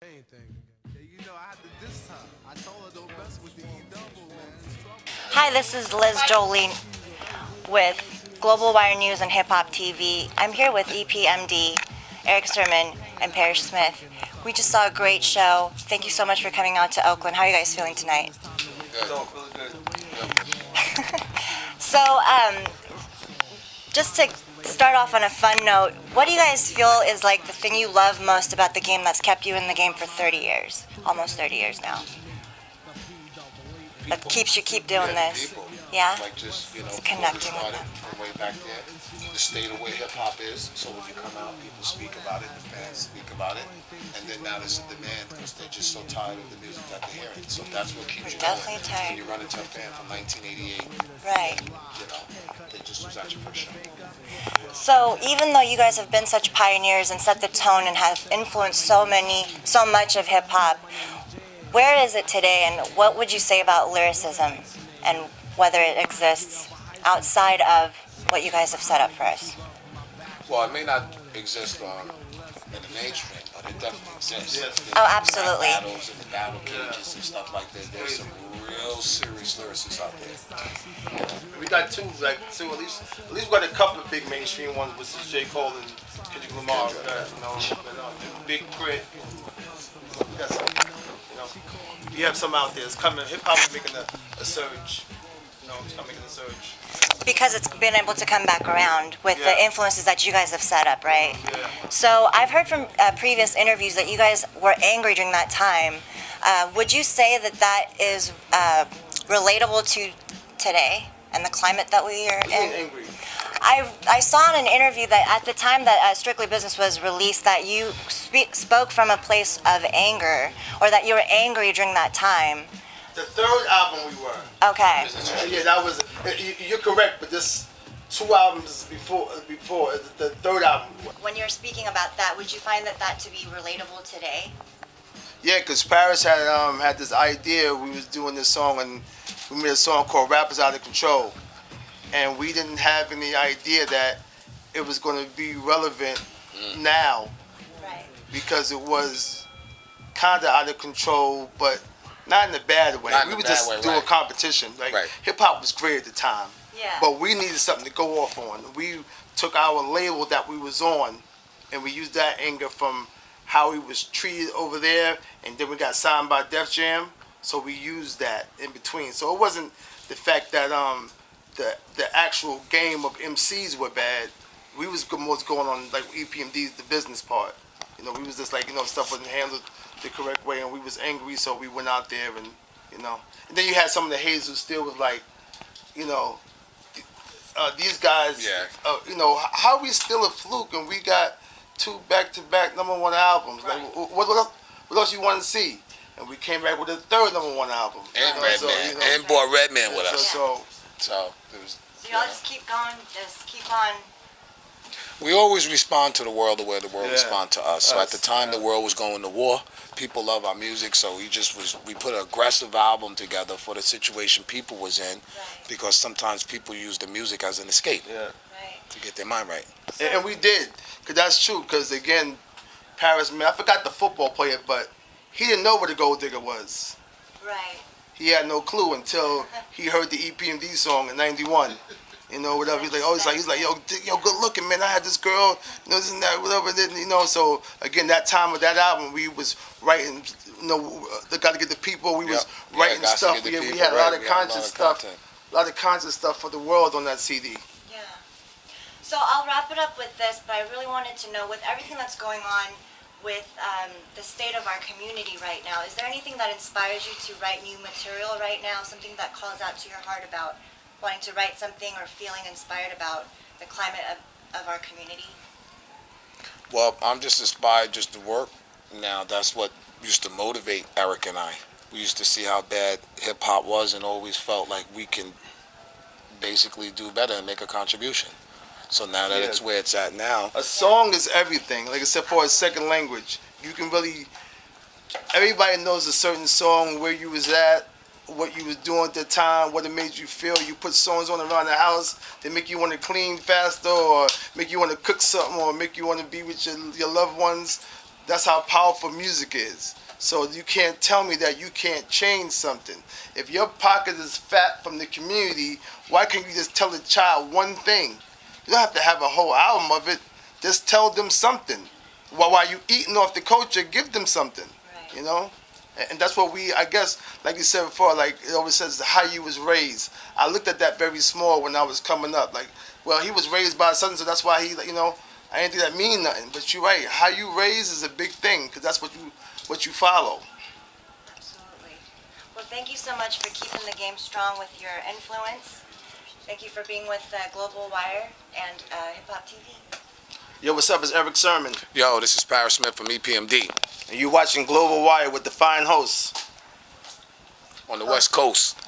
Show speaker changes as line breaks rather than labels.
Anything. You know, I had to diss her. I told her don't mess with the E double, man. It's trouble.
Hi, this is Liz Jolie with Global Wire News and Hip Hop TV. I'm here with EPMD, Eric Sermon, and Parrish Smith. We just saw a great show. Thank you so much for coming out to Oakland. How are you guys feeling tonight?
Good. Feeling good.
So, just to start off on a fun note, what do you guys feel is like the thing you love most about the game that's kept you in the game for 30 years? Almost 30 years now. That keeps you keep doing this.
People.
Yeah?
Like just,
Just
before we
connecting with
started
them.
from way back there, the state of where hip hop is. So when you come out, people speak about it, the fans speak about it. And then now there's a demand because they're just so tired of the music that they're hearing. So that's what keeps you
Definitely
going.
tired.
When you run into a fan from 1988,
Right.
they just was at your first show.
So even though you guys have been such pioneers and set the tone and have influenced so much of hip hop, where is it today, and what would you say about lyricism and whether it exists outside of what you guys have set up for us?
Well, it may not exist in the mainstream, but it definitely exists. Yes.
Oh, absolutely.
Battles and the battle cages and stuff like that. There's some real serious lyricists out there.
We got two, at least we got a couple of big mainstream ones, which is J. Cole and Kendrick Lamar. Big Crit. We got some, you have some out there. It's coming. Hip hop is making a surge. It's not making a surge.
Because it's been able to come back around with the influences that you guys have set up, right?
Yeah.
So I've heard from previous interviews that you guys were angry during that time. Would you say that that is relatable to today and the climate that we are in?
Angry.
I saw in an interview that at the time that Strictly Business was released that you spoke from a place of anger, or that you were angry during that time.
The third album we were.
Okay.
Yeah, that was. You're correct, but this 2 albums before the third album.
When you're speaking about that, would you find that to be relatable today?
Yeah, because Paris had this idea. We was doing this song, and we made a song called "Rappers Out of Control," and we didn't have any idea that it was going to be relevant now,
Right.
because it was kind of out of control, but not in a bad way. We were just doing competition. Like hip hop was great at the time,
Yeah.
but we needed something to go off on. We took our label that we was on, and we used that anger from how he was treated over there, and then we got signed by Def Jam, so we used that in between. So it wasn't the fact that the actual game of MCs were bad. We was going on like EPMD, the business part. We was just like stuff wasn't handled the correct way, and we was angry, so we went out there and And then you had some of the haters who still was like, these guys, how are we still a fluke and we got 2 back-to-back #1 albums? Right. Like, what else you want to see? And we came back with a third #1 album.
And Redman, and brought Redman with us. So it was.
So y'all just keep going, just keep on.
We always respond to the world the way the world responds to us. So at the time the world was going to war, people love our music, so we put an aggressive album together for the situation people was in, because sometimes people use the music as an escape to get their mind right.
And we did, because that's true, because again, Paris, man, I forgot the football player, but he didn't know what a gold digger was.
Right.
He had no clue until he heard the EPMD song in '91. Whatever. He's like, yo, good looking, man. I had this girl, this and that, whatever. So again, that time of that album, we was writing, the Gotta Get the People. We was writing stuff. We had a lot of conscious stuff, for the world on that CD.
Yeah. So I'll wrap it up with this, but I really wanted to know, with everything that's going on with the state of our community right now, is there anything that inspires you to write new material right now? Something that calls out to your heart about wanting to write something or feeling inspired about the climate of our community?
Well, I'm just inspired just to work now. That's what used to motivate Eric and I. We used to see how bad hip-hop was and always felt like we can basically do better and make a contribution. So now that it's where it's at now.
A song is everything. Like I said, for a second language. You can really, everybody knows a certain song, where you was at, what you was doing at the time, what it made you feel. You put songs on around the house that make you want to clean faster, or make you want to cook something, or make you want to be with your loved ones. That's how powerful music is. So you can't tell me that you can't change something. If your pocket is fat from the community, why can't you just tell a child one thing? You don't have to have a whole album of it. Just tell them something. While you eating off the culture, give them something.
Right.
You know? And that's what I guess, like you said before, like it always says how you was raised. I looked at that very small when I was coming up. Like, well, he was raised by a son, so that's why he, you know, I didn't think that mean nothing. But you're right. How you raised is a big thing, because that's what you follow.
Absolutely. Well, thank you so much for keeping the game strong with your influence. Thank you for being with Global Wire and Hip Hop TV.
Yo, what's up? It's Eric Sermon.
Yo, this is Paris Smith from EPMD.
And you're watching Global Wire with the fine hosts
on the West Coast.